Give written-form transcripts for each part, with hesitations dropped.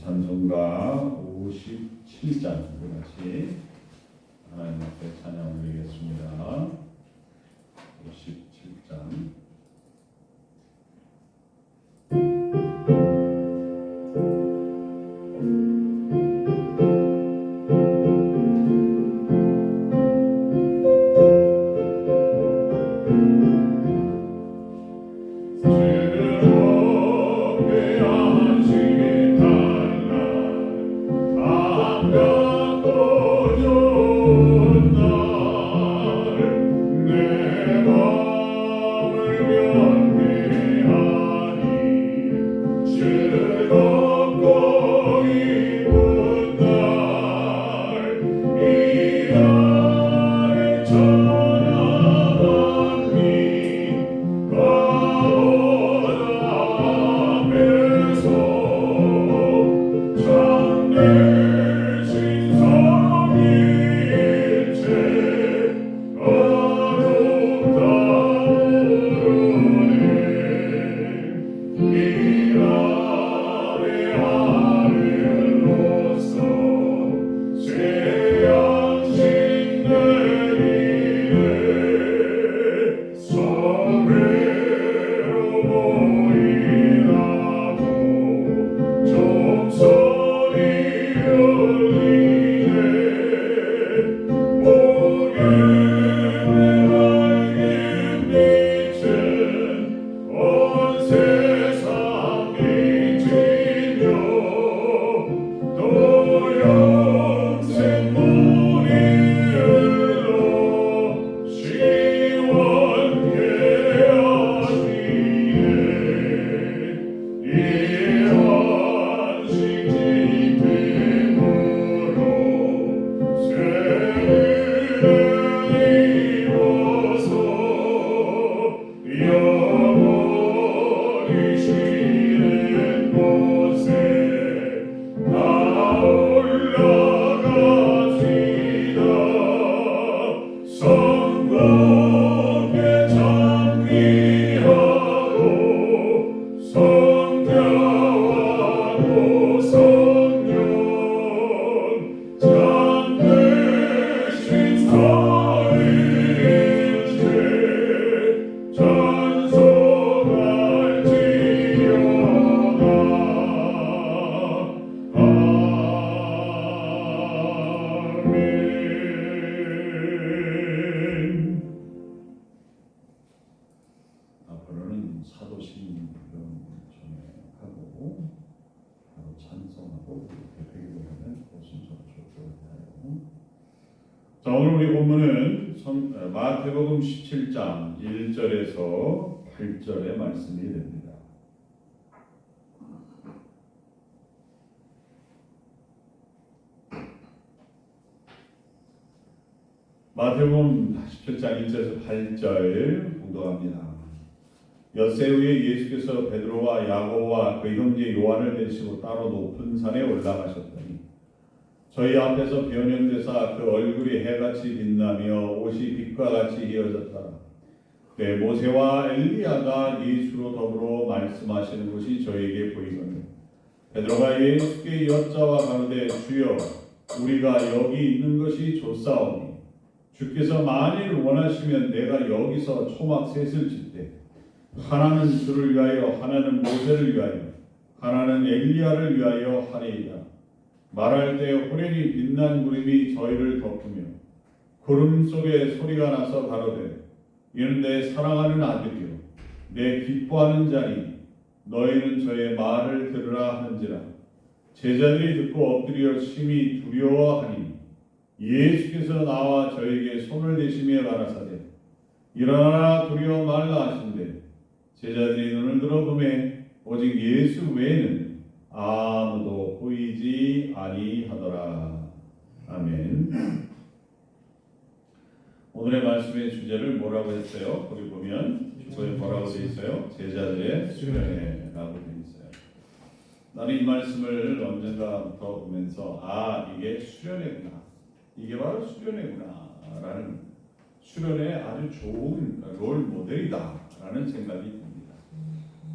찬송가 57장 같이 하나님 앞에 찬양 올리겠습니다. 57장 자, 오늘 우리 본문은 마태복음 17장 1절에서 8절의 말씀이 됩니다. 마태복음 17장 1절에서 8절 공독합니다. 엿새 후에 예수께서 베드로와 야고보와 그 형제 요한을 데리시고 따로 높은 산에 올라가셨더니 저희 앞에서 변형되사 그 얼굴이 해같이 빛나며 옷이 빛과 같이 이어졌더라. 때 모세와 엘리야가 예수로 더불어 말씀하시는 것이 저에게 보이더니 베드로가 예수께 여짜와 가로되 주여 우리가 여기 있는 것이 좋사오니 주께서 만일 원하시면 내가 여기서 초막 셋을 짓되 하나는 주를 위하여 하나는 모세를 위하여 하나는 엘리야를 위하여 하리이다. 말할 때 호련히 빛난 구름이 저희를 덮으며 구름 속에 소리가 나서 가로되 이는 내 사랑하는 아들이요 내 기뻐하는 자니 너희는 저의 말을 들으라 하는지라. 제자들이 듣고 엎드려 심히 두려워하니 예수께서 나와 저에게 손을 대시며 가라사대 일어나라 두려워 말라 하신대 제자들이 눈을 들어 보매 오직 예수 외에는 아무도 보이지 아니하더라. 아멘. 오늘의 말씀의 주제를 뭐라고 했어요? 거기 보면 주소에 뭐라고 되어 있어요? 제자들의 수련회라고 되어 있어요. 나는 이 말씀을 언젠가부터 보면서 이게 수련회구나, 이게 바로 수련회구나 라는, 수련회의 아주 좋은 롤 모델이다 라는 생각이 듭니다.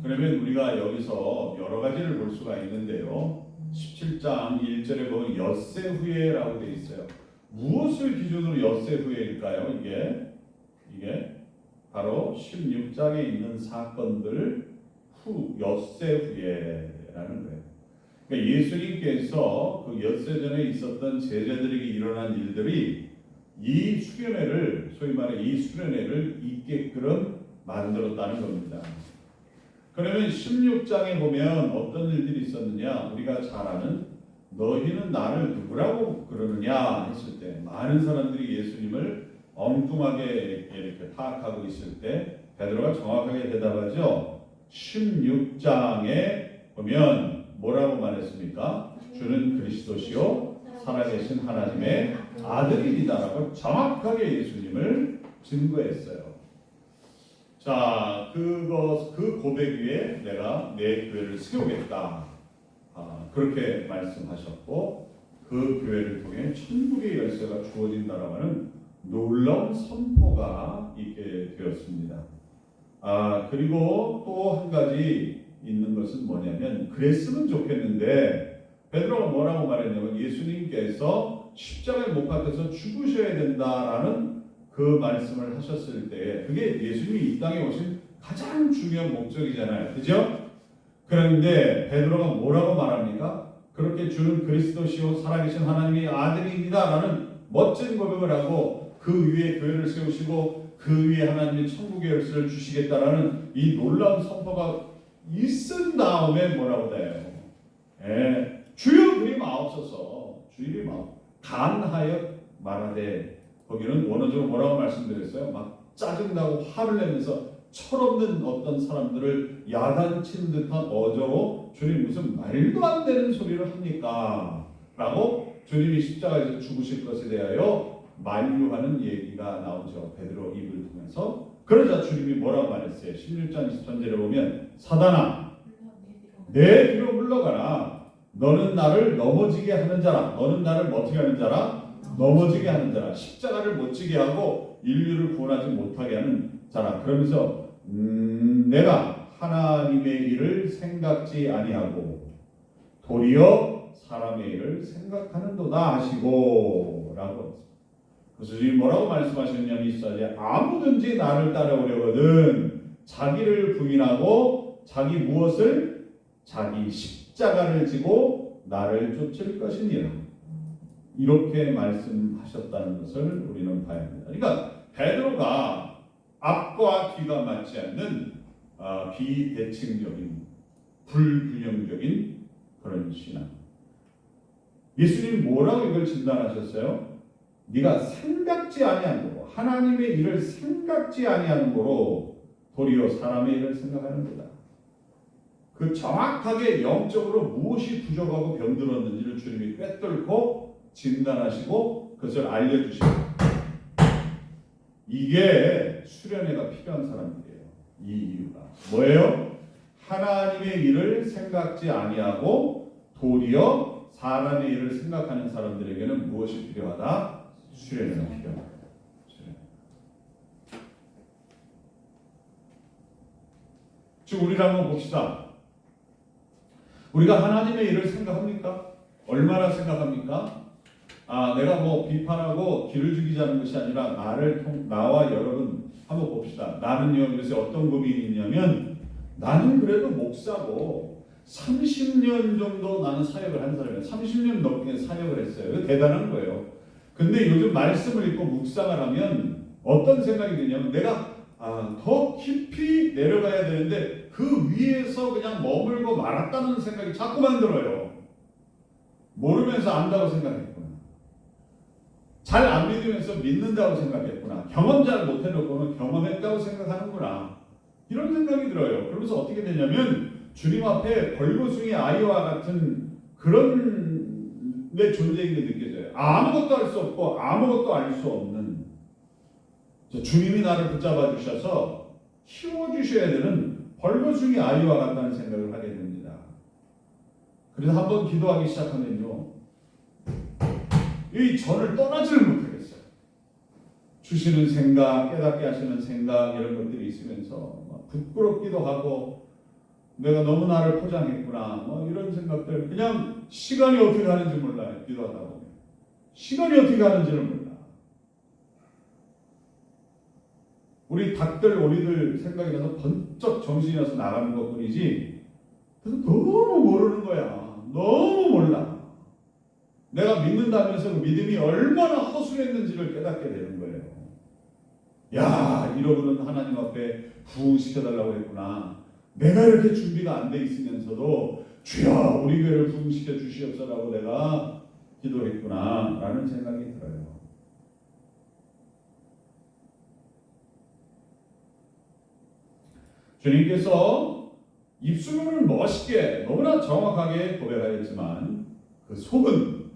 그러면 우리가 여기서 여러 가지를 볼 수가 있는데요. 17장 1절에 보면 엿새 후에라고 되어 있어요. 무엇을 기준으로 엿새 후에일까요? 이게 바로 16장에 있는 사건들 후 엿새 후에라는 거예요. 그러니까 예수님께서 그 엿새 전에 있었던 제자들에게 일어난 일들이 이 수련회를 소위 말해 이 수련회를 있게끔 만들었다는 겁니다. 그러면 16장에 보면 어떤 일들이 있었느냐? 우리가 잘 아는 너희는 나를 누구라고 그러느냐 했을 때 많은 사람들이 예수님을 엉뚱하게 이렇게 파악하고 있을 때 베드로가 정확하게 대답하죠. 16장에 보면 뭐라고 말했습니까? 주는 그리스도시요 살아계신 하나님의 아들이니다라고 정확하게 예수님을 증거했어요. 자, 그 고백 위에 내가 내 교회를 세우겠다. 그렇게 말씀하셨고 그 교회를 통해 천국의 열쇠가 주어진다라고 하는 놀라운 선포가 있게 되었습니다. 그리고 또 한 가지 있는 것은 뭐냐면 그랬으면 좋겠는데 베드로가 뭐라고 말했냐면 예수님께서 십자가에 못 박혀서 죽으셔야 된다라는 그 말씀을 하셨을 때 그게 예수님이 이 땅에 오신 가장 중요한 목적이잖아요. 그죠? 그런데 베드로가 뭐라고 말합니까? 그렇게 주는 그리스도시요 살아계신 하나님의 아들입니다라는 멋진 고백을 하고 그 위에 교회를 세우시고 그 위에 하나님의 천국의 열쇠를 주시겠다라는 이 놀라운 선포가 있은 다음에 뭐라고 돼요? 주여 그리 마옵소서 주일이 간하여 말하되 거기는 원어적으로 뭐라고 말씀드렸어요? 막 짜증나고 화를 내면서 철없는 어떤 사람들을 야단친 듯한 어조로 주님 무슨 말도 안 되는 소리를 합니까? 라고 주님이 십자가에서 죽으실 것에 대하여 만류하는 얘기가 나오죠. 베드로 입을 통해서. 그러자 주님이 뭐라고 말했어요? 16장 23절에 보면 사단아 내 뒤로 물러가라. 너는 나를 넘어지게 하는 자라. 너는 나를 어떻게 하는 자라? 넘어지게 하는 자라. 십자가를 못 지게 하고 인류를 구원하지 못하게 하는 자라. 그러면서 내가 하나님의 일을 생각지 아니하고 도리어 사람의 일을 생각하는도다 하시고 라고. 그래서 주님 뭐라고 말씀하셨냐면 24절에 아무든지 나를 따라오려거든 자기를 부인하고 자기 무엇을? 자기 십자가를 지고 나를 쫓을 것이니라. 이렇게 말씀하셨다는 것을 우리는 봐야 합니다. 그러니까 베드로가 앞과 뒤가 맞지 않는 비대칭적인 불균형적인 그런 신앙. 예수님 뭐라고 이걸 진단하셨어요? 네가 생각지 아니하는 거로 하나님의 일을 생각지 아니하는 거로 도리어 사람의 일을 생각하는 거다. 그 정확하게 영적으로 무엇이 부족하고 병들었는지를 주님이 꿰뚫고 진단하시고 그것을 알려주시고 이게 수련회가 필요한 사람들이에요. 이 이유가 뭐예요? 하나님의 일을 생각지 아니하고 도리어 사람의 일을 생각하는 사람들에게는 무엇이 필요하다? 수련회가 필요하다. 지금 우리를 한번 봅시다. 우리가 하나님의 일을 생각합니까? 얼마나 생각합니까? 내가 뭐 비판하고 기를 죽이자는 것이 아니라 나와 여러분 한번 봅시다. 나는요 요새 어떤 고민이 있냐면 나는 그래도 목사고 30년 정도 나는 사역을 한 사람이에요. 30년 넘게 사역을 했어요. 이거 대단한 거예요. 근데 요즘 말씀을 읽고 묵상을 하면 어떤 생각이 드냐면 내가 더 깊이 내려가야 되는데 그 위에서 그냥 머물고 말았다는 생각이 자꾸만 들어요. 모르면서 안다고 생각했구나. 잘 안 믿으면서 믿는다고 생각했구나. 경험 잘 못해놓고는 경험했다고 생각하는구나. 이런 생각이 들어요. 그러면서 어떻게 되냐면 주님 앞에 벌거숭이 아이와 같은 그런 내 존재인 게 느껴져요. 아무것도 할 수 없고 아무것도 알 수 없는 주님이 나를 붙잡아 주셔서 키워주셔야 되는 벌거숭이 아이와 같다는 생각을 하게 됩니다. 그래서 한번 기도하기 시작하면요 이 저를 떠나지를 못하겠어요. 주시는 생각, 깨닫게 하시는 생각 이런 것들이 있으면서 부끄럽기도 하고 내가 너무 나를 포장했구나. 뭐 이런 생각들. 그냥 시간이 어떻게 가는지 몰라요. 기도하다 보면. 시간이 어떻게 가는지를 몰라. 우리 닭들, 오리들 생각이 나서 번쩍 정신이 나서 나가는 것뿐이지. 그래서 너무 모르는 거야. 너무 몰라. 내가 믿는다면서 그 믿음이 얼마나 허술했는지를 깨닫게 되는 거예요. 야, 이러고는 하나님 앞에 부흥시켜달라고 했구나. 내가 이렇게 준비가 안 돼 있으면서도 주여 우리 교회를 부흥시켜 주시옵소서라고 내가 기도했구나 라는 생각이 들어요. 주님께서 입술로는 멋있게 너무나 정확하게 고백하였지만 그 속은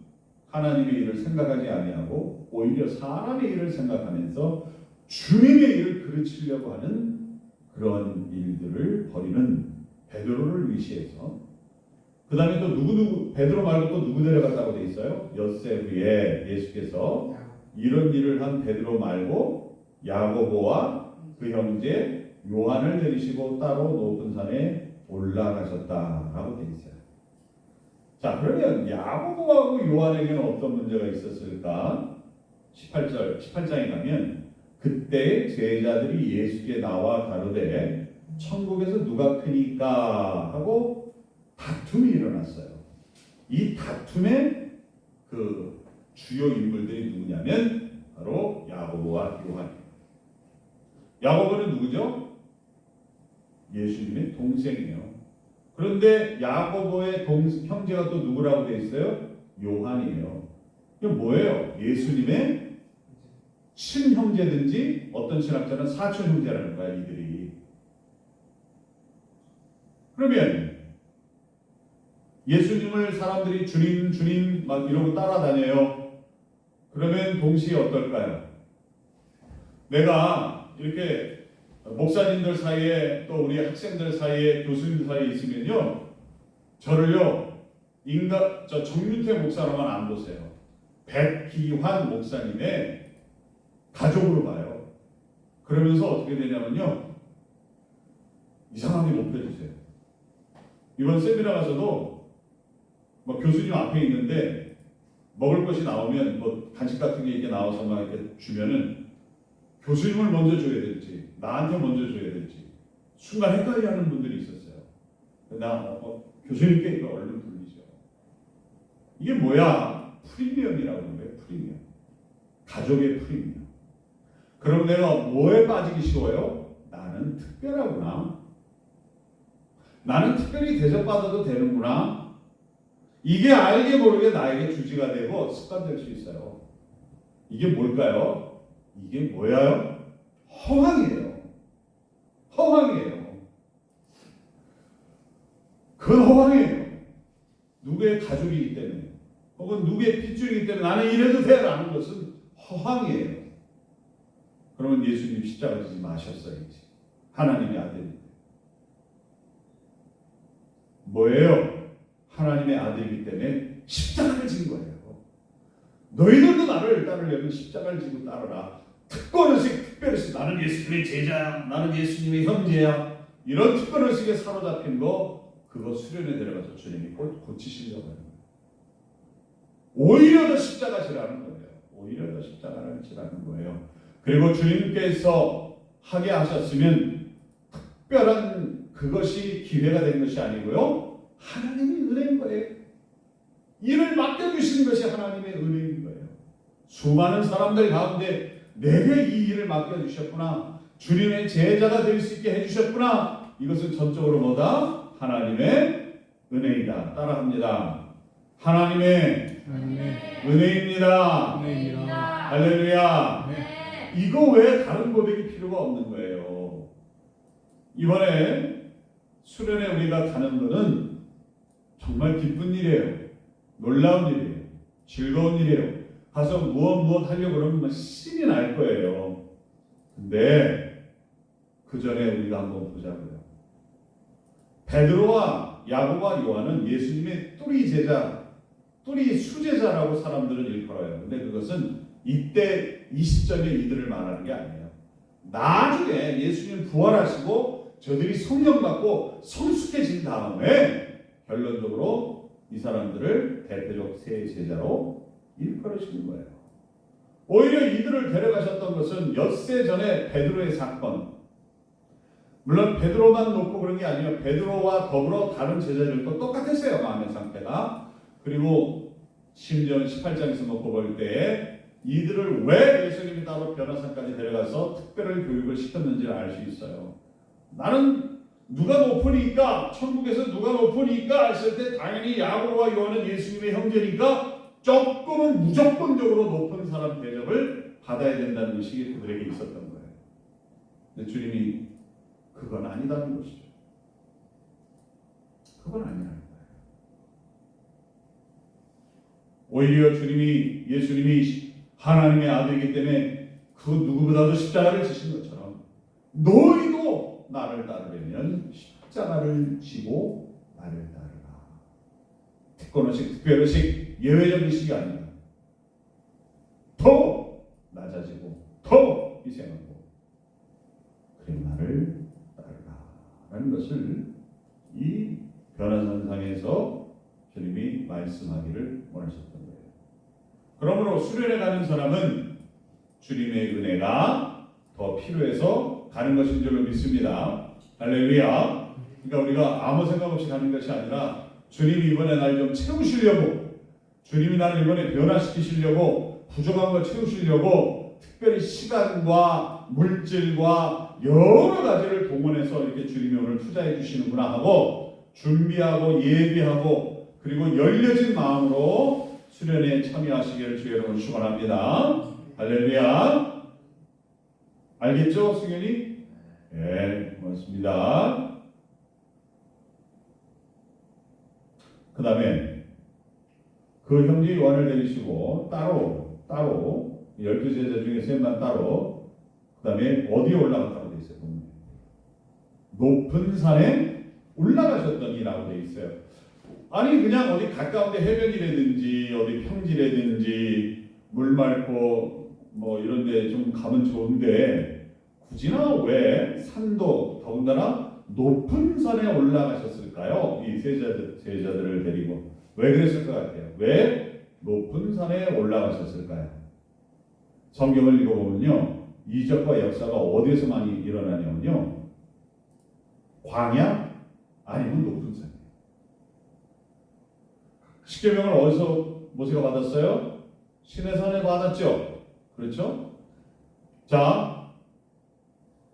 하나님의 일을 생각하지 아니하고 오히려 사람의 일을 생각하면서 주님의 일을 그르치려고 하는 그런 일들을 벌이는 베드로를 위시해서, 그 다음에 또 누구 베드로 말고 또 누구 데려갔다고 돼 있어요? 엿새부에 예수께서 이런 일을 한 베드로 말고 야고보와 그 형제 요한을 내리시고 따로 높은 산에 올라가셨다라고 돼 있어요. 자, 그러면 야고보하고 요한에게는 어떤 문제가 있었을까? 18장에 가면 그때 제자들이 예수께 나와 가로되 천국에서 누가 크니까 하고 다툼이 일어났어요. 이 다툼의 그 주요 인물들이 누구냐면 바로 야고보와 요한이에요. 야고보는 누구죠? 예수님의 동생이에요. 그런데 야고보의 형제가 또 누구라고 되어 있어요? 요한이에요. 이게 뭐예요? 예수님의 친형제든지 어떤 신학자는 사촌 형제라는 거야, 이들이. 그러면 예수님을 사람들이 주님 주님 막 이러고 따라다녀요. 그러면 동시에 어떨까요? 내가 이렇게 목사님들 사이에 또 우리 학생들 사이에 교수님들 사이에 있으면요, 저를요 저 정윤태 목사로만 안 보세요. 백기환 목사님의 가족으로 봐요. 그러면서 어떻게 되냐면요, 이상하게 높여주세요. 이번 세미나 가서도 뭐 교수님 앞에 있는데 먹을 것이 나오면 뭐 간식 같은 게 이렇게 나와서 막 이렇게 주면은 교수님을 먼저 줘야 될지 나한테 먼저 줘야 될지 순간 헷갈려하는 분들이 있었어요. 나 교수님께 이거 얼른 돌리죠. 이게 뭐야? 프리미엄이라고 하는 거예요. 프리미엄. 가족의 프리미엄. 그럼 내가 뭐에 빠지기 쉬워요? 나는 특별하구나. 나는 특별히 대접받아도 되는구나. 이게 알게 모르게 나에게 주지가 되고 습관될 수 있어요. 이게 뭘까요? 이게 뭐예요? 허황이에요. 허황이에요. 그건 허황이에요. 누구의 가족이기 때문에 혹은 누구의 핏줄이기 때문에 나는 이래도 돼라는 것은 허황이에요. 그러면 예수님 십자가 지지 마셨어야지. 하나님의 아들인데. 뭐예요? 하나님의 아들이기 때문에 십자가를 진 거예요. 너희들도 나를 따르려면 십자가를 지고 따르라. 특권의식, 나는 예수님의 제자야, 나는 예수님의 형제야, 이런 특권의식에 사로잡힌 거, 그거 수련에 데려가서 주님이 고치시려고 하는 거예요. 오히려 더 십자가 지라는 거예요. 오히려 더 십자가를 지라는 거예요. 그리고 주님께서 하게 하셨으면 특별한 그것이 기회가 된 것이 아니고요, 하나님의 은혜인 거예요. 일을 맡겨주시는 것이 하나님의 은혜인 거예요. 수많은 사람들 가운데 내게 이 일을 맡겨주셨구나, 주님의 제자가 될 수 있게 해주셨구나. 이것은 전적으로 뭐다? 하나님의 은혜이다. 따라합니다. 하나님의 은혜입니다. 할렐루야. 이거 외에 다른 고백이 필요가 없는 거예요. 이번에 수련회 우리가 가는 것은 정말 기쁜 일이에요. 놀라운 일이에요. 즐거운 일이에요. 가서 무엇 하려고 그러면 신이 날 거예요. 근데 그 전에 우리가 한번 보자고요. 베드로와 야고보와 요한은 예수님의 뚜리 제자, 뚜리 수제자라고 사람들은 일컬어요. 근데 그것은 이때 이 시점에 이들을 말하는 게 아니에요. 나중에 예수님 부활하시고 저들이 성령 받고 성숙해진 다음에 결론적으로 이 사람들을 대표적 세 제자로 일컬으시는 거예요. 오히려 이들을 데려가셨던 것은 엿새 전에 베드로의 사건, 물론 베드로만 놓고 그런 게 아니에요. 베드로와 더불어 다른 제자들도 똑같았어요. 마음의 상태가. 그리고 심지어 18장에서 놓고 볼 때에 이들을 왜 예수님이 따로 변화산까지 데려가서 특별한 교육을 시켰는지를 알 수 있어요. 나는 누가 높으니까, 천국에서 누가 높으니까 했을 때 당연히 야고보와 요한은 예수님의 형제니까 조금은 무조건적으로 높은 사람 대접을 받아야 된다는 의식이 그들에게 있었던 거예요. 근데 주님이 그건 아니다는 것이죠. 그건 아니라는 거예요. 오히려 예수님이 하나님의 아들이기 때문에 그 누구보다도 십자가를 지신 것처럼 너희도 나를 따르려면 십자가를 지고 나를 따르라. 특권의식, 특별의식, 예외적 의식이 아니라 더 낮아지고 더 희생하고 그래 나를 라는 것을 이 변화산상에서 주님이 말씀하기를 원하셨던 거예요. 그러므로 수련회 가는 사람은 주님의 은혜가 더 필요해서 가는 것인 줄로 믿습니다. 할렐루야. 그러니까 우리가 아무 생각 없이 가는 것이 아니라 주님이 이번에 날 좀 채우시려고, 주님이 나를 이번에 변화시키시려고, 부족한 걸 채우시려고 특별히 시간과 물질과 여러 가지를 동원해서 이렇게 주님이 오늘 투자해 주시는구나 하고 준비하고 예비하고 그리고 열려진 마음으로 수련회에 참여하시기를 주의 이름으로 축원합니다. 할렐루야. 알겠죠, 승현이? 네, 고맙습니다. 그 다음에 그 형제 요한을 데리시고 따로 12제자 중에 셋만 따로 그 다음에 어디에 올라갔다고 되어 있어요? 높은 산에 올라가셨더니라고 되어 있어요. 아니 그냥 어디 가까운데 해변이라든지 어디 평지라든지 물 맑고 뭐 이런 데 좀 가면 좋은데 굳이나 왜 산도 더군다나 높은 산에 올라가셨을까요? 이 제자들을 데리고 왜 그랬을 것 같아요? 왜 높은 산에 올라가셨을까요? 성경을 읽어보면요 이적과 역사가 어디에서 많이 일어나냐면요 광야 아니면 높은 산이에요. 십계명을 어디서 모세가 받았어요? 시내산에 받았죠. 그렇죠? 자,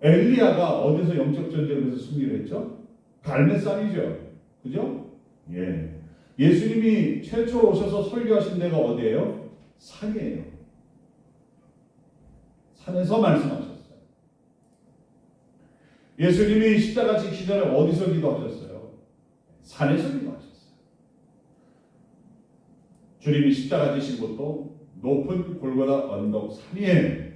엘리야가 어디서 영적 전쟁에서 승리를 했죠? 갈멜산이죠. 그죠? 예. 예수님이 최초로 오셔서 설교하신 데가 어디예요? 산이에요. 산에서 말씀하셨어요. 예수님이 십자가 지기 전에 어디서 기도하셨어요? 산에서 기도하셨어요. 주님이 십자가 지신 곳도 높은 골고다 언덕 산이에요.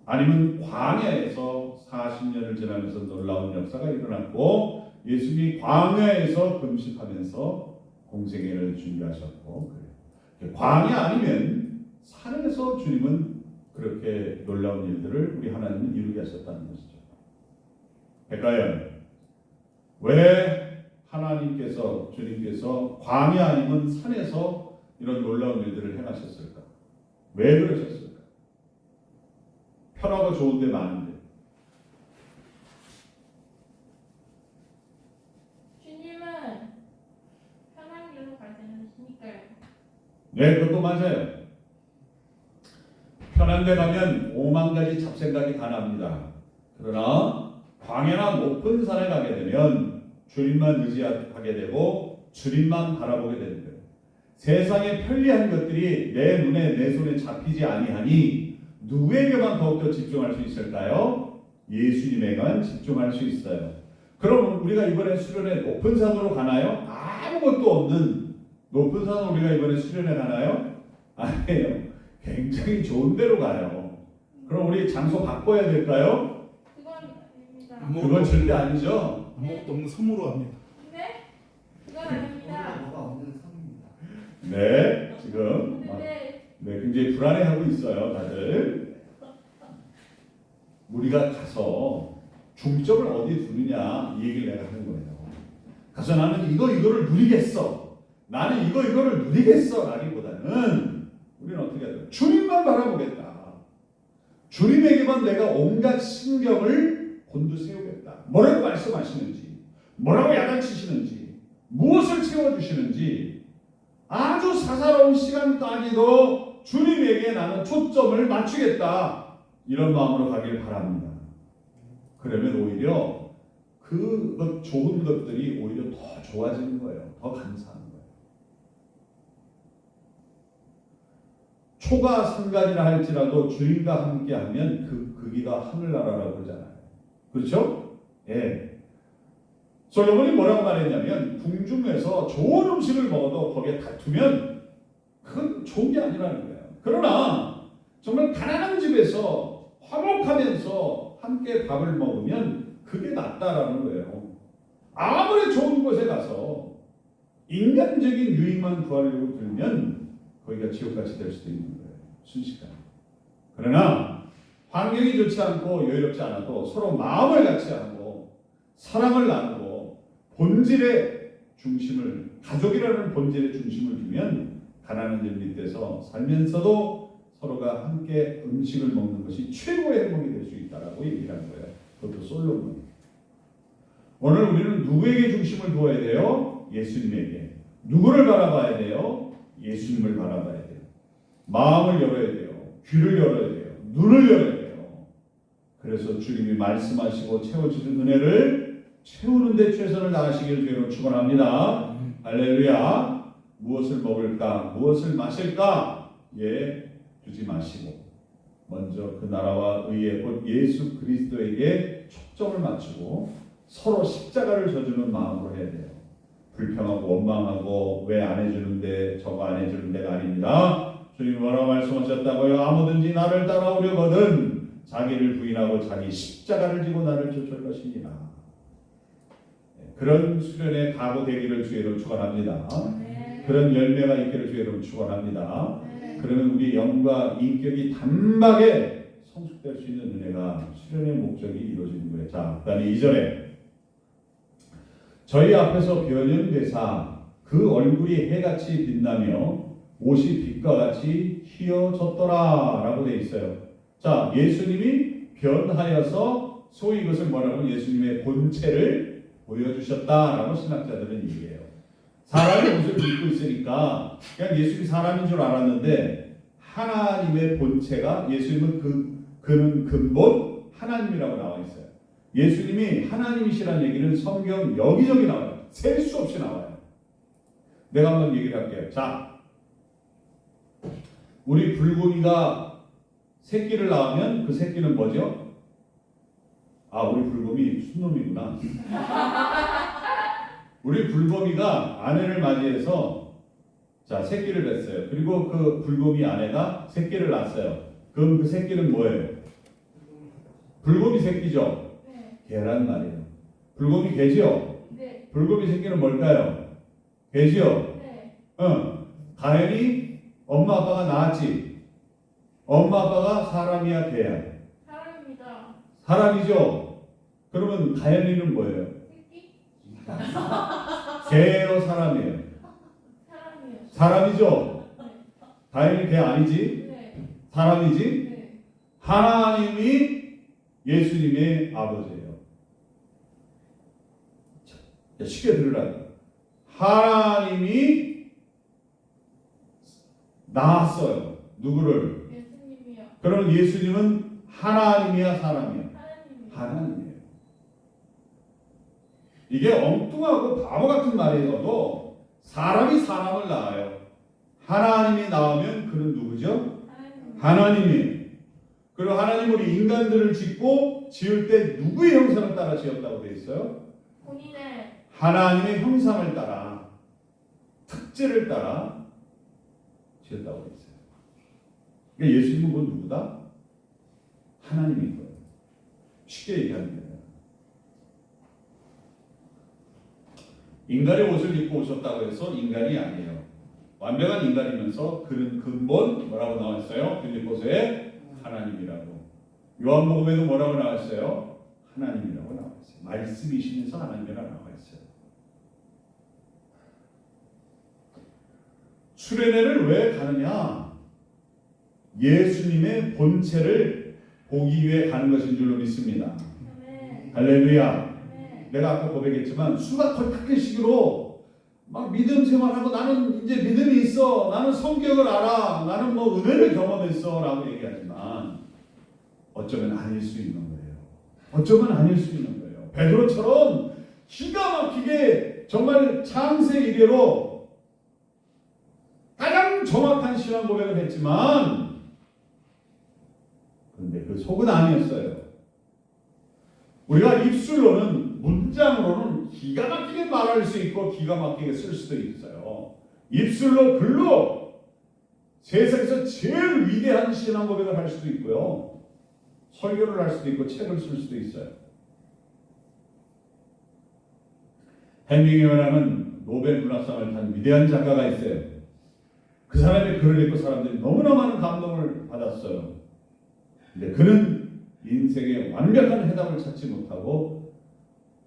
아니면 광야에서 40년을 지나면서 놀라운 역사가 일어났고 예수님이 광야에서 금식하면서 공생애를 준비하셨고 그래요. 광야 아니면 산에서 주님은 그렇게 놀라운 일들을 우리 하나님은 이루게 하셨다는 것이죠. 백가연 왜 하나님께서 주님께서 광야 아니면 산에서 이런 놀라운 일들을 행하셨을까? 왜 그러셨을까? 편하고 좋은 데 많은데. 주님은 편한 길로 가지 않으시니까요. 네, 그것도 맞아요. 편한 데 가면 5만 가지 잡생각이 다 납니다. 그러나 광야나 높은 산에 가게 되면 주님만 의지하게 되고 주님만 바라보게 되는 거예요. 세상의 편리한 것들이 내 눈에 내 손에 잡히지 아니하니 누구에게만 더욱더 집중할 수 있을까요? 예수님에게만 집중할 수 있어요. 그럼 우리가 이번에 수련회 높은 산으로 가나요? 아무것도 없는 높은 산으로 우리가 이번에 수련회 가나요? 아니에요. 굉장히 좋은 데로 가요. 그럼 우리 장소 바꿔야 될까요? 그건 아닙니다. 그건 절대 아니죠. 아무것도 없는 섬으로 합니다. 네? 그건 아닙니다. 뭐가 없는 섬입니다. 네, 지금 근데 굉장히 불안해하고 있어요, 다들. 우리가 가서 중점을 어디에 두느냐 이 얘기를 내가 하는 거예요. 그래서 나는 이거를 누리겠어. 나는 이거를 누리겠어 라기보다는 우리는 어떻게 해야 돼? 주님만 바라보겠다. 주님에게만 내가 온갖 신경을 곤두세우겠다. 뭐라고 말씀하시는지, 뭐라고 야단치시는지, 무엇을 채워주시는지 아주 사사로운 시간까지도 주님에게 나는 초점을 맞추겠다. 이런 마음으로 가길 바랍니다. 그러면 오히려 그 좋은 것들이 오히려 더 좋아지는 거예요. 더 감사한 거예요. 초가 상간이라 할지라도 주님과 함께하면 그 길가 하늘나라라고 그러잖아요. 그렇죠? 예. 솔로몬이 뭐라고 말했냐면 궁중에서 좋은 음식을 먹어도 거기에 다투면 그건 좋은 게 아니라는 거예요. 그러나 정말 가난한 집에서 화목하면서 함께 밥을 먹으면 그게 낫다라는 거예요. 아무리 좋은 곳에 가서 인간적인 유익만 구하려고 들면 거기가 지옥같이 될 수도 있는 거예요. 순식간에. 그러나 환경이 좋지 않고 여유롭지 않아도 서로 마음을 같이 하고 사랑을 나누고 본질의 중심을, 가족이라는 본질의 중심을 두면 가난한 집 밑에서 살면서도 서로가 함께 음식을 먹는 것이 최고의 행복이 될 수 있다라고 얘기를 한 거예요. 그것도 솔로몬. 오늘 우리는 누구에게 중심을 두어야 돼요? 예수님에게. 누구를 바라봐야 돼요? 예수님을 바라봐야 돼요. 마음을 열어야 돼요. 귀를 열어야 돼요. 눈을 열어야 돼요. 그래서 주님이 말씀하시고 채워주는 은혜를 채우는 데 최선을 다하시기를 주로 축원합니다. 할렐루야. 무엇을 먹을까? 무엇을 마실까? 예, 두지 마시고 먼저 그 나라와 의의 곧 예수 그리스도에게 초점을 맞추고 서로 십자가를 져주는 마음으로 해야 돼요. 불평하고 원망하고 왜 안 해주는데 저거 안 해주는 데가 아닙니다. 주님이 뭐라고 말씀하셨다고요? 아무든지 나를 따라오려거든 자기를 부인하고 자기 십자가를 지고 나를 쫓을 것이니라. 그런 수련에 각오되기를 주의로 축원합니다. 네. 그런 열매가 있기를 주의로 축원합니다. 네. 그러면 우리 영과 인격이 단박에 성숙될 수 있는 은혜가 수련의 목적이 이루어지는 거예요. 자, 그 다음에 2절에 저희 앞에서 변연되사 그 얼굴이 해같이 빛나며 옷이 빛과 같이 휘어졌더라 라고 되어 있어요. 자, 예수님이 변하여서 소위 이것을 뭐라고 예수님의 본체를 보여주셨다라고 신학자들은 얘기해요. 사람의 옷을 입고 있으니까 그냥 예수님이 사람인 줄 알았는데 하나님의 본체가 예수님은 그는 근본 하나님이라고 나와 있어요. 예수님이 하나님이시라는 얘기는 성경 여기저기 나와요. 셀 수 없이 나와요. 내가 한번 얘기를 할게요. 자, 우리 불곰이가 새끼를 낳으면 그 새끼는 뭐죠? 아, 우리 불곰이 순놈이구나. 우리 불곰이가 아내를 맞이해서 자, 새끼를 냈어요. 그리고 그 불곰이 아내가 새끼를 낳았어요. 그럼 그 새끼는 뭐예요? 불곰이 새끼죠? 네. 개란 말이에요. 불곰이 개지요? 네. 불곰이 새끼는 뭘까요? 개지요? 네. 가연이 엄마 아빠가 낳았지? 엄마 아빠가 사람이야 개야? 사람입니다. 사람이죠? 그러면 가연이는 뭐예요? 새끼? 개예요? 사람이에요? 사람이요. 사람이죠? 네. 가연이 개 아니지? 네. 사람이지? 네. 하나님이 예수님의 아버지예요. 자, 쉽게 들으라고. 하나님이 낳았어요. 누구를? 예수님이요. 그럼 예수님은 하나님이야, 사람이야? 하나님이요. 하나님이에요. 이게 엉뚱하고 바보 같은 말이어도 사람이 사람을 낳아요. 하나님이 낳으면 그는 누구죠? 하나님. 하나님이에요. 그리고 하나님 우리 인간들을 짓고 지을 때 누구의 형상을 따라 지었다고 되어 있어요? 본인의 하나님의 형상을 따라 특질을 따라 지었다고 되어 있어요. 그러니까 예수님은 그 누구다? 하나님인 거예요. 쉽게 얘기하는 거예요. 인간의 옷을 입고 오셨다고 해서 인간이 아니에요. 완벽한 인간이면서 그는 근본 뭐라고 나와 있어요? 빌립보서에 하나님이라고. 요한복음에도 뭐라고 나와 있어요? 하나님이라고 나와 있어요. 말씀이시면서 하나님이라고 나와 있어요. 수련회를 왜 가느냐? 예수님의 본체를 보기 위해 가는 것인 줄로 믿습니다. 아멘. 할렐루야. 아멘. 내가 아까 고백했지만 수가 털탁한 식으로 막 믿음 생활하고 나는 이제 믿음이 있어, 나는 성경을 알아, 나는 뭐 은혜를 경험했어 라고 얘기하지만 어쩌면 아닐 수 있는 거예요. 어쩌면 아닐 수 있는 거예요. 베드로처럼 기가 막히게 정말 창세 이래로 가장 정확한 신앙 고백을 했지만 그런데 그 속은 아니었어요. 우리가 입술로는 문장으로는 기가 막히게 말할 수 있고 기가 막히게 쓸 수도 있어요. 입술로 글로 세상에서 제일 위대한 신앙 고백을 할 수도 있고요. 설교를 할 수도 있고 책을 쓸 수도 있어요. 햄밍웨이라는 노벨 문학상을 탄 위대한 작가가 있어요. 그 사람의 글을 읽고 사람들이 너무나 많은 감동을 받았어요. 근데 그는 인생의 완벽한 해답을 찾지 못하고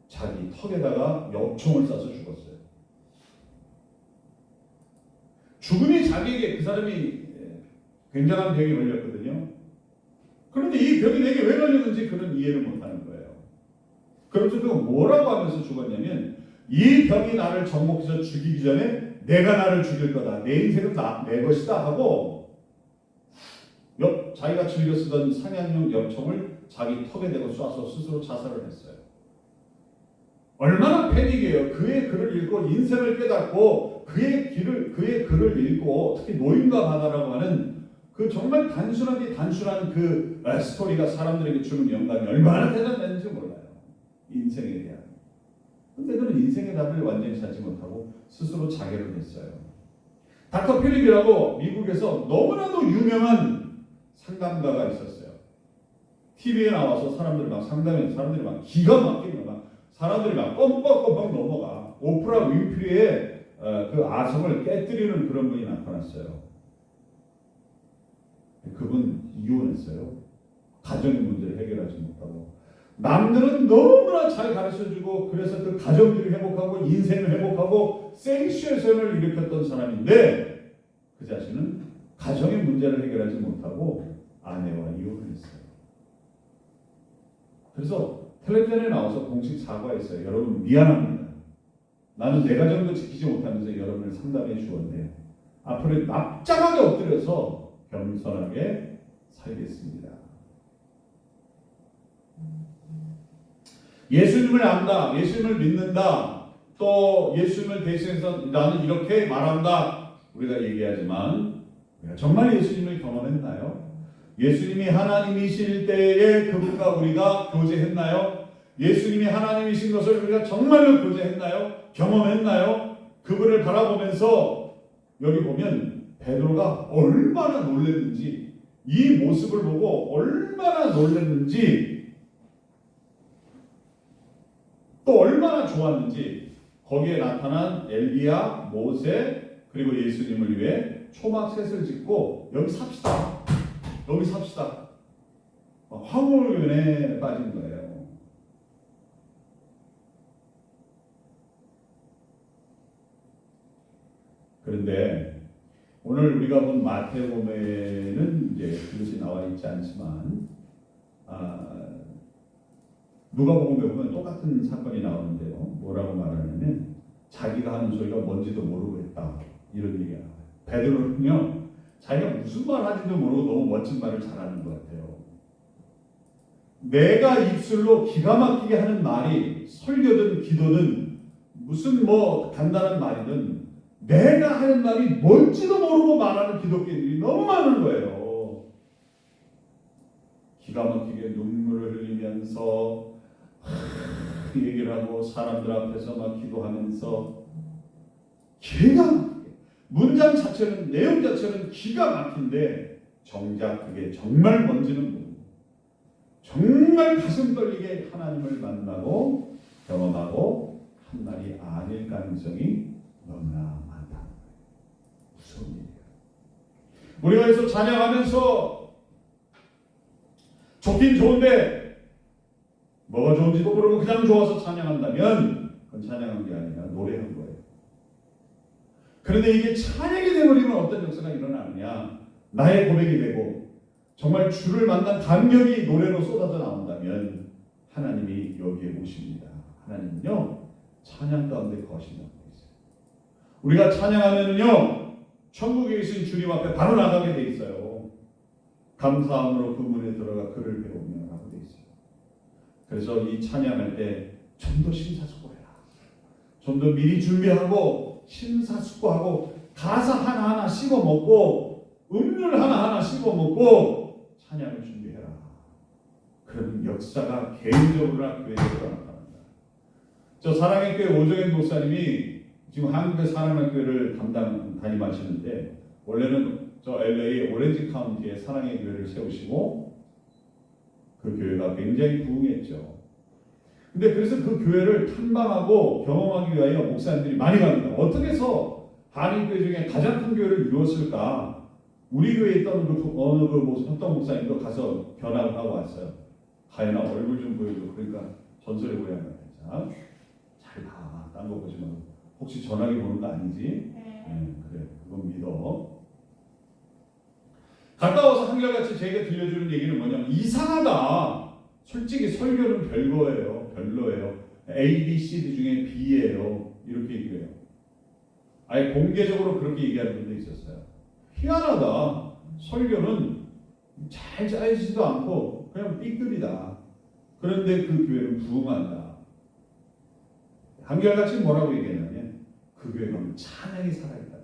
자기 턱에다가 엽총을 쏴서 죽었어요. 죽음이 자기에게, 그 사람이 굉장한 병이 걸렸거든요. 그런데 이 병이 내게 왜 걸렸는지 그는 이해를 못하는 거예요. 그래서 그가 뭐라고 하면서 죽었냐면, 이 병이 나를 정복해서 죽이기 전에 내가 나를 죽일 거다, 내 인생은 내 것이다 하고 자기가 즐겨 쓰던 상향용 엽총을 자기 턱에 대고 쏴서 스스로 자살을 했어요. 얼마나 패닉이에요. 그의 글을 읽고 인생을 깨닫고 그의 글을 읽고 특히 노인과 바다라고 하는 그 정말 단순한 그 스토리가 사람들에게 주는 영감이 얼마나 대단했는지 몰라요. 인생에 대한. 근데 그는 인생의 답을 완전히 찾지 못하고 스스로 자결을 했어요. 닥터 필립이라고 미국에서 너무나도 유명한 상담가가 있었어요. TV에 나와서 사람들이 막 상담해서 사람들이 막 기가 막히는 막 사람들이 막 껌뻑껌뻑 넘어가. 오프라 윈프리의 그 아성을 깨뜨리는 그런 분이 나타났어요. 그분 이혼했어요. 가정의 문제를 해결하지 못하고. 남들은 너무나 잘 가르쳐주고 그래서 그 가정들이 행복하고 인생을 행복하고 센세이션을 일으켰던 사람인데 그 자신은 가정의 문제를 해결하지 못하고 아내와 이혼을 했어요. 그래서 텔레비전에 나와서 공식 사과했어요. 여러분 미안합니다. 나는 내 가정도 지키지 못하면서 여러분을 상담해 주었는데 앞으로 납작하게 엎드려서 겸손하게 살겠습니다. 예수님을 안다, 예수님을 믿는다, 또 예수님을 대신해서 나는 이렇게 말한다 우리가 얘기하지만 우리가 정말 예수님을 경험했나요? 예수님이 하나님이실 때에 그분과 우리가 교제했나요? 예수님이 하나님이신 것을 우리가 정말로 교제했나요? 경험했나요? 그분을 바라보면서 여기 보면 베드로가 얼마나 놀랐는지, 이 모습을 보고 얼마나 놀랐는지, 또 얼마나 좋았는지 거기에 나타난 엘리야, 모세 그리고 예수님을 위해 초막셋을 짓고 여기 삽시다. 여기 삽시다. 황홀근에 빠진 거예요. 그런데 오늘 우리가 본 마태복음에는 이제 그것이 나와 있지 않지만 누가복음에 보면 똑같은 사건이 나오는데요. 뭐라고 말하냐면 자기가 하는 소리가 뭔지도 모르고 했다. 이런 얘기가 나와요. 베드로는요. 자기가 무슨 말 하는지도 모르고 너무 멋진 말을 잘하는 것 같아요. 내가 입술로 기가 막히게 하는 말이 설교든 기도든 무슨 뭐 간단한 말이든 내가 하는 말이 뭔지도 모르고 말하는 기독교인들이 너무 많은 거예요. 기가 막히게 눈물을 흘리면서 얘기를 하고 사람들 앞에서 막 기도하면서 기가 막히게 문장 자체는 내용 자체는 기가 막힌데 정작 그게 정말 뭔지는 모르고 정말 가슴 떨리게 하나님을 만나고 경험하고 한 말이 아닐 가능성이 너무나 많다. 무서운 일이에요. 우리가 그래서 찬양하면서 좋긴 좋은데 뭐가 좋은지도 모르고 그냥 좋아서 찬양한다면 그건 찬양한 게 아니라 노래한 거예요. 그런데 이게 찬양이 되어버리면 어떤 역사가 일어나느냐? 나의 고백이 되고 정말 주를 만난 감격이 노래로 쏟아져 나온다면 하나님이 여기에 오십니다. 하나님은요 찬양 가운데 거하신다고 있어요. 우리가 찬양하면은요 천국에 계신 주님 앞에 바로 나가게 돼 있어요. 감사함으로 그 문에 들어가 그를 배우며 라고 돼 있어요. 그래서 이 찬양할 때 좀 더 심사숙고해라. 좀 더 미리 준비하고 심사숙고하고 가사 하나하나 씹어먹고 음률 하나하나 씹어먹고 찬양을 준비해라. 그럼 역사가 개인적으로나 교회적으로 나타난다. 저 사랑의 교회 오정현 목사님이 지금 한국의 사랑의 교회를 담임하시는데 원래는 저 LA 오렌지 카운티에 사랑의 교회를 세우시고 그 교회가 굉장히 부흥했죠. 근데 그래서 그 교회를 탐방하고 경험하기 위하여 목사님들이 많이 갑니다. 어떻게 해서 한인교회 중에 가장 큰 교회를 이루었을까? 우리 교회에 있던 어느 그 협동 목사님도 가서 견학을 하고 왔어요. 가연아 얼굴 좀 보여줘. 그러니까 전설의 고향을 자, 잘 봐. 딴 거 보지 마. 혹시 전화기 보는 거 아니지? 네. 그래. 그건 믿어. 갔다 와서 한결같이 제가 들려주는 얘기는 뭐냐면 이상하다. 솔직히 설교는 별거예요. 별로예요. A, B, C, D 중에 B예요. 이렇게 얘기해요. 아예 공개적으로 그렇게 얘기하는 분도 있었어요. 희한하다. 설교는 잘 짜여지지도 않고 그냥 B급이다. 그런데 그 교회는 부흥한다. 한결같이 뭐라고 얘기했냐면 그 교회 가면 찬양이 살아있다.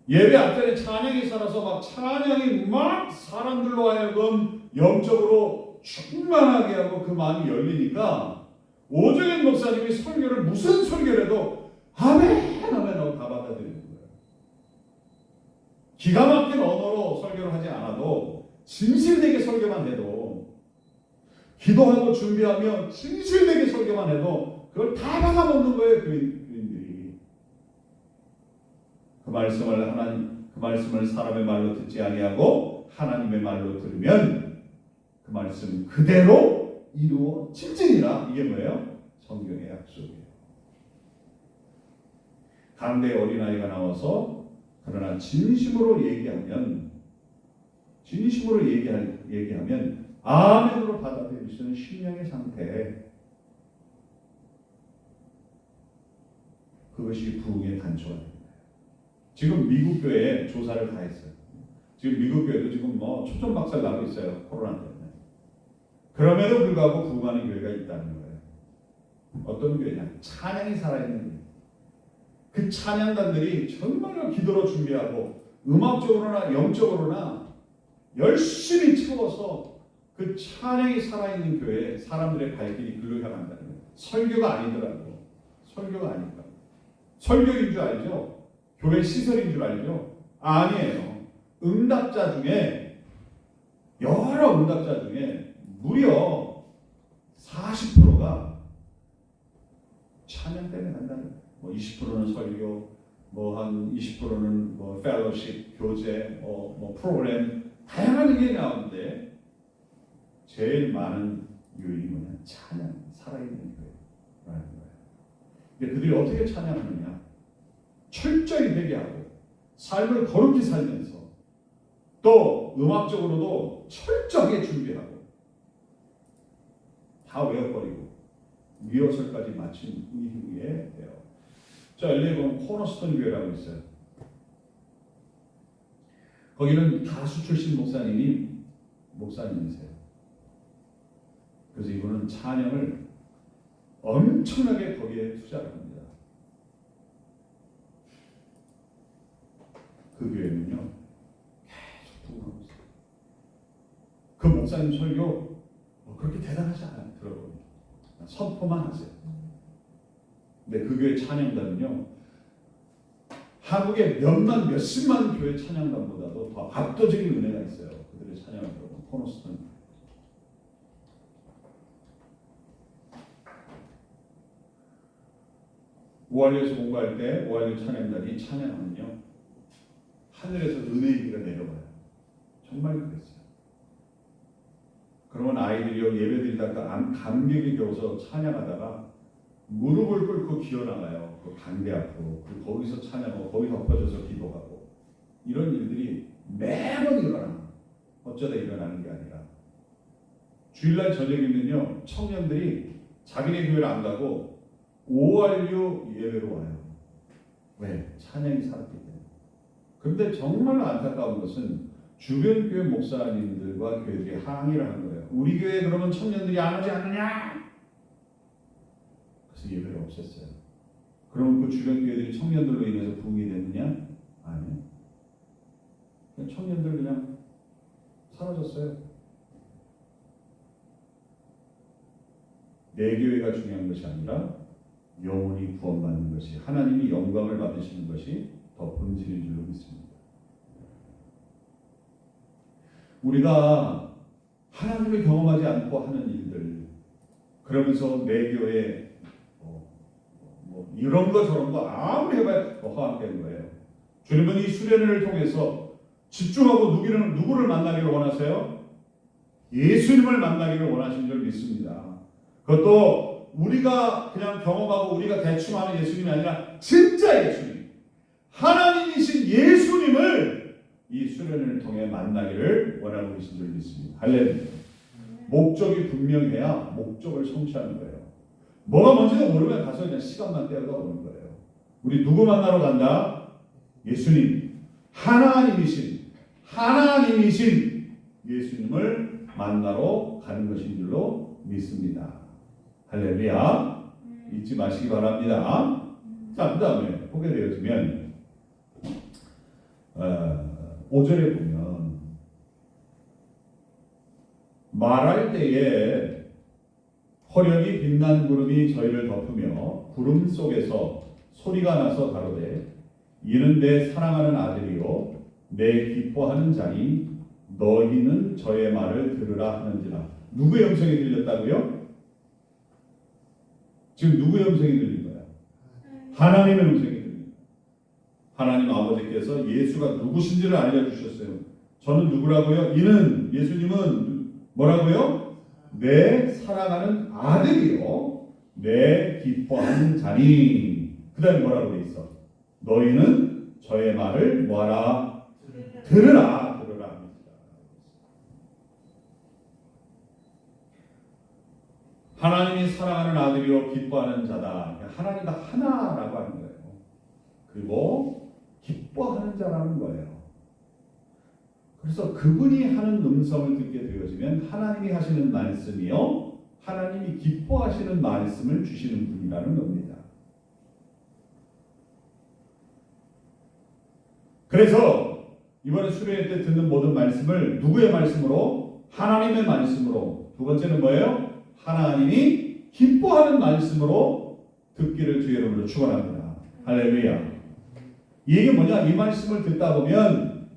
예배 앞전에 찬양이 살아서 막 찬양이 막 사람들로 하여금 영적으로 충만하게 하고 그 마음이 열리니까 오정현 목사님이 설교를 무슨 설교를 해도 아멘 아멘 하고 다 받아들이는 거예요. 기가 막힌 언어로 설교를 하지 않아도 진실되게 설교만 해도 기도하고 준비하며 진실되게 설교만 해도 그걸 다 받아먹는 거예요. 교인들이. 그 말씀을 사람의 말로 듣지 아니하고 하나님의 말로 들으면 그 말씀 그대로 이루어질지니라. 이게 뭐예요? 성경의 약속이에요. 강대 어린아이가 나와서 그러나 진심으로 얘기하면 아멘으로 받아들일 수 있는 심령의 상태, 그것이 부흥의 단초가 됩니다. 지금 미국 교회에 조사를 다 했어요. 지금 미국 교회도 지금 초점 박살 나고 있어요. 코로나 때문에. 그럼에도 불구하고 부흥하는 교회가 있다는 거예요. 어떤 교회냐? 찬양이 살아있는 교회. 그 찬양단들이 정말로 기도로 준비하고 음악적으로나 영적으로나 열심히 채워서 그 찬양이 살아있는 교회에 사람들의 발길이 글로 향한다는 거예요. 설교가 아니더라도. 설교가 아니까. 설교인 줄 알죠? 교회 시설인 줄 알죠? 아니에요. 여러 응답자 중에 무려 40%가 찬양 때문에 간다는 거예요. 20%는 설교, 한 20%는 펠로십, 교제, 프로그램 다양한 의견이 나오는데 제일 많은 요인이 뭐냐? 찬양, 살아있는 교회라는 거예요. 근데 그들이 어떻게 찬양하느냐? 철저히 회개하고 삶을 거룩히 살면서 또 음악적으로도 철저하게 준비하고 다 외워버리고 리허설까지 마친 이후에 돼요. 자, LA 보면 코너스톤 교회라고 있어요. 거기는 가수 출신 목사님이세요. 그래서 이분은 찬양을 엄청나게 거기에 투자를 합니다. 그 교회는요 계속 부흥하고 있어요. 그 목사님 설교 그렇게 대단하지 않아요. 들어보면 선포만 하세요. 근데 그 교회 찬양단은요 한국의 몇십만 교회 찬양단보다도 더 압도적인 은혜가 있어요. 그들의 찬양을 들어보면 코너스톤. 오한리에서 공부할 때 오한리 찬양단이 찬양하면요 하늘에서 은혜의 비가 내려와요. 정말 그랬어요. 그 그러면 아이들이 예배드리다가 감격이 겨워서 찬양하다가 무릎을 꿇고 기어나가요. 그 반대 앞으로. 그리고 거기서 찬양하고 거기 덮어져서 기도하고 이런 일들이 매번 일어나. 어쩌다 일어나는 게 아니라 주일날 저녁이면요 청년들이 자기네 교회를 안 가고 ORU 예배로 와요. 왜? 찬양이 살았기 때문에. 그런데 정말 안타까운 것은 주변 교회 목사님들과 교회들이 항의를 한 거예요. 우리 교회 그러면 청년들이 안 오지 않느냐? 그래서 예배를 없앴어요. 그럼 그 주변 교회들이 청년들로 인해서 부흥이 됐느냐? 아니요. 그냥 청년들 그냥 사라졌어요. 내 교회가 중요한 것이 아니라 영혼이 구원받는 것이 하나님이 영광을 받으시는 것이 더 본질인 줄로 믿습니다. 우리가 하나님을 경험하지 않고 하는 일들 그러면서 내 교회 이런 거 저런 거 아무리 해봐야 더 허황된 거예요. 주님은 이 수련회를 통해서 집중하고 누구를 만나기를 원하세요? 예수님을 만나기를 원하신 줄 믿습니다. 그것도 우리가 그냥 경험하고 우리가 대충 아는 예수님이 아니라 진짜 예수님, 하나님이신 예수님을 이 수련회를 통해 만나기를 원하고 계신 줄 믿습니다. 할렐루야. 목적이 분명해야 목적을 성취하는 거예요. 뭐가 뭔지도 모르면 가서 그냥 시간만 때우다 오는 거예요. 우리 누구 만나러 간다? 예수님, 하나님이신 예수님을 만나러 가는 것인 줄로 믿습니다. 할렐루야. 잊지 마시기 바랍니다. 자, 그 다음에 보게 되어지면 5절에 보면 말할 때에 화려히 빛난 구름이 저희를 덮으며 구름 속에서 소리가 나서 가로되 이는 내 사랑하는 아들이요 내 기뻐하는 자니 너희는 저의 말을 들으라 하는지라. 누구의 음성이 들렸다고요? 지금 누구의 음성이 들린 거야? 하나님의 음성이 들린 거야. 하나님 아버지께서 예수가 누구신지를 알려주셨어요. 저는 누구라고요? 이는 예수님은 뭐라고요? 내 사랑하는 아들이요 내 기뻐하는 자니. 그 다음에 뭐라고 돼 있어? 너희는 저의 말을 뭐하라? 들으라. 하나님이 사랑하는 아들이요 기뻐하는 자다. 하나님과 하나라고 하는 거예요. 그리고 기뻐하는 자라는 거예요. 그래서 그분이 하는 음성을 듣게 되어지면 하나님이 하시는 말씀이요 하나님이 기뻐하시는 말씀을 주시는 분이라는 겁니다. 그래서 이번에 수련회 때 듣는 모든 말씀을 누구의 말씀으로? 하나님의 말씀으로. 두 번째는 뭐예요? 하나님이 기뻐하는 말씀으로 듣기를 주의 이름으로 축원합니다. 할렐루야. 이게 뭐냐? 이 말씀을 듣다 보면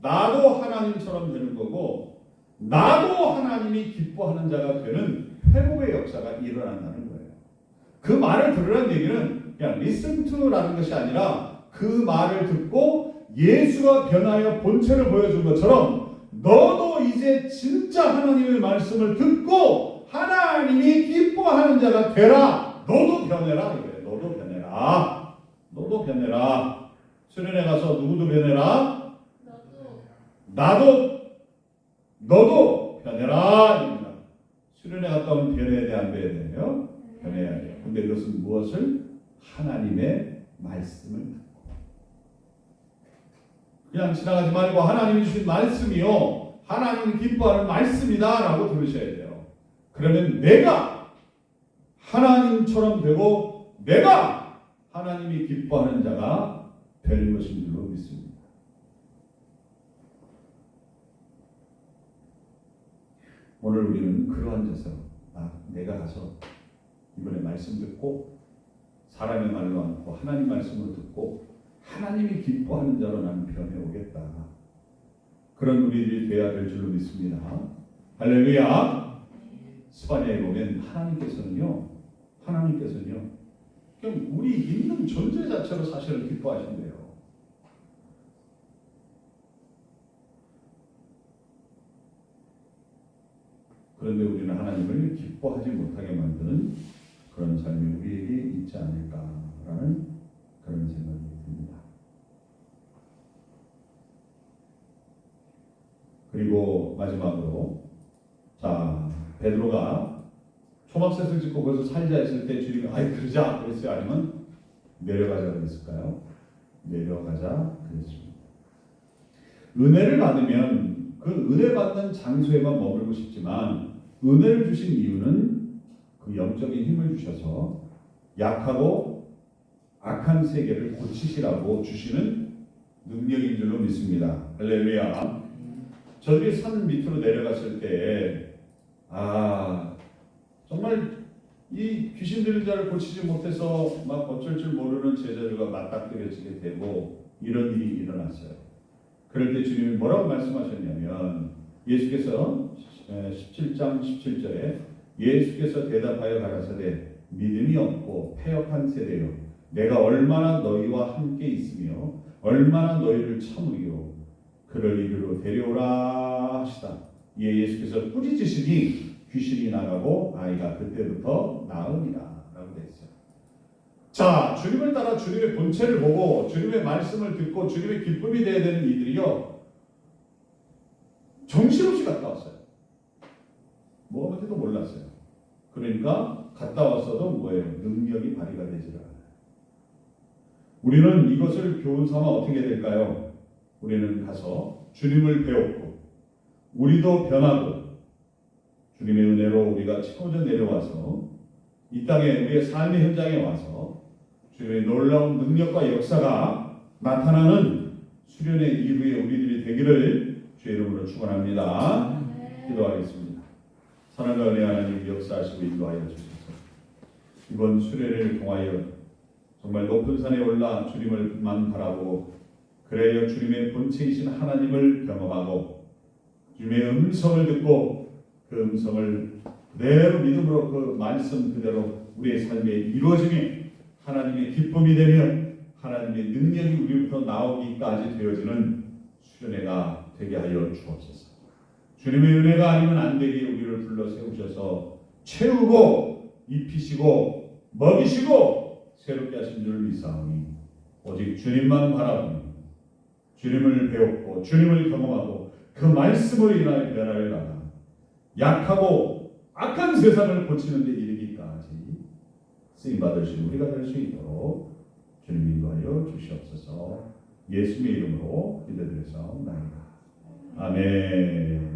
나도 하나님처럼 되는 거고 나도 하나님이 기뻐하는 자가 되는 회복의 역사가 일어난다는 거예요. 그 말을 들으라는 얘기는 그냥 listen to라는 것이 아니라 그 말을 듣고 예수가 변하여 본체를 보여준 것처럼 너도 이제 진짜 하나님의 말씀을 듣고 하나님이 기뻐하는 자가 되라. 너도 변해라. 이거예요. 너도 변해라. 너도 변해라. 수련회 가서 누구도 변해라? 너도 변해라. 입니다. 수련회 갔다 오면 변해야 돼, 안 변해야 돼요? 변해야 돼요. 근데 이것은 무엇을? 하나님의 말씀을 듣고. 그냥 지나가지 말고 하나님이 주신 말씀이요 하나님이 기뻐하는 말씀이다 라고 들으셔야 돼요. 그러면 내가 하나님처럼 되고 내가 하나님이 기뻐하는 자가 되는 것인 줄로 믿습니다. 오늘 우리는 그러한 데서 내가 가서 이번에 말씀 듣고 사람의 말로 않고 하나님 말씀을 듣고 하나님이 기뻐하는 자로 나는 변해오겠다. 그런 우리들이 되어야 될 줄로 믿습니다. 할렐루야. 스파냐에 보면 하나님께서는요 그냥 우리 있는 존재 자체로 사실을 기뻐하신대요. 그런데 우리는 하나님을 기뻐하지 못하게 만드는 그런 삶이 우리에게 있지 않을까라는 그런 생각이 듭니다. 그리고 마지막으로 자 베드로가 초막셋을 짓고 거기서 살자 했을 때 주님이 아이 그러자 그랬어요? 아니면 내려가자 그랬을까요? 내려가자 그랬습니다. 은혜를 받으면 그 은혜 받는 장소에만 머물고 싶지만 은혜를 주신 이유는 그 영적인 힘을 주셔서 약하고 악한 세계를 고치시라고 주시는 능력인 줄로 믿습니다. 할렐루야. 저들이 산 밑으로 내려갔을 때 정말 이 귀신 들린 자를 고치지 못해서 막 어쩔 줄 모르는 제자들과 맞닥뜨려지게 되고 이런 일이 일어났어요. 그럴 때 주님이 뭐라고 말씀하셨냐면 예수께서 17장 17절에 예수께서 대답하여 가라사대 믿음이 없고 패역한 세대여 내가 얼마나 너희와 함께 있으며 얼마나 너희를 참으리요 그를 이리로 데려오라 하시다. 이에 예수께서 꾸짖으시니 귀신이 나가고 아이가 그때부터 나으니라 라고 되어 있어요. 자, 주님을 따라 주님의 본체를 보고 주님의 말씀을 듣고 주님의 기쁨이 되어야 되는 이들이요 정신없이 갔다 왔어요. 뭐가 뭔지도 몰랐어요. 그러니까 갔다 왔어도 뭐예요? 능력이 발휘가 되질 않아요. 우리는 이것을 교훈 삼아 어떻게 될까요? 우리는 가서 주님을 배웠고 우리도 변하고 주님의 은혜로 우리가 채워져 내려와서 이 땅에 우리의 삶의 현장에 와서 주님의 놀라운 능력과 역사가 나타나는 수련의 이후에 우리들이 되기를 주의 이름으로 축원합니다. 기도하겠습니다. 사랑과 은혜 하나님 역사하시고 인도하여 주소서. 이번 수련회를 통하여 정말 높은 산에 올라 주님을만 바라보고 그래야 주님의 본체이신 하나님을 경험하고 주님의 음성을 듣고 그 음성을 그대로 믿음으로 그 말씀 그대로 우리의 삶에 이루어지며 하나님의 기쁨이 되며 하나님의 능력이 우리부터 나오기까지 되어지는 수련회가 되게 하여 주옵소서. 주님의 은혜가 아니면 안 되게 우리를 불러 세우셔서 채우고 입히시고 먹이시고 새롭게 하신 줄 믿사오니 오직 주님만 바라보며 주님을 배웠고 주님을 경험하고 그 말씀으로 인하여 변화를 나가 약하고 악한 세상을 고치는 데 이르기까지 쓰임받으신 우리가 될 수 있도록 주님 인도하여 주시옵소서. 예수님의 이름으로 기도드려서 나이다. 아멘.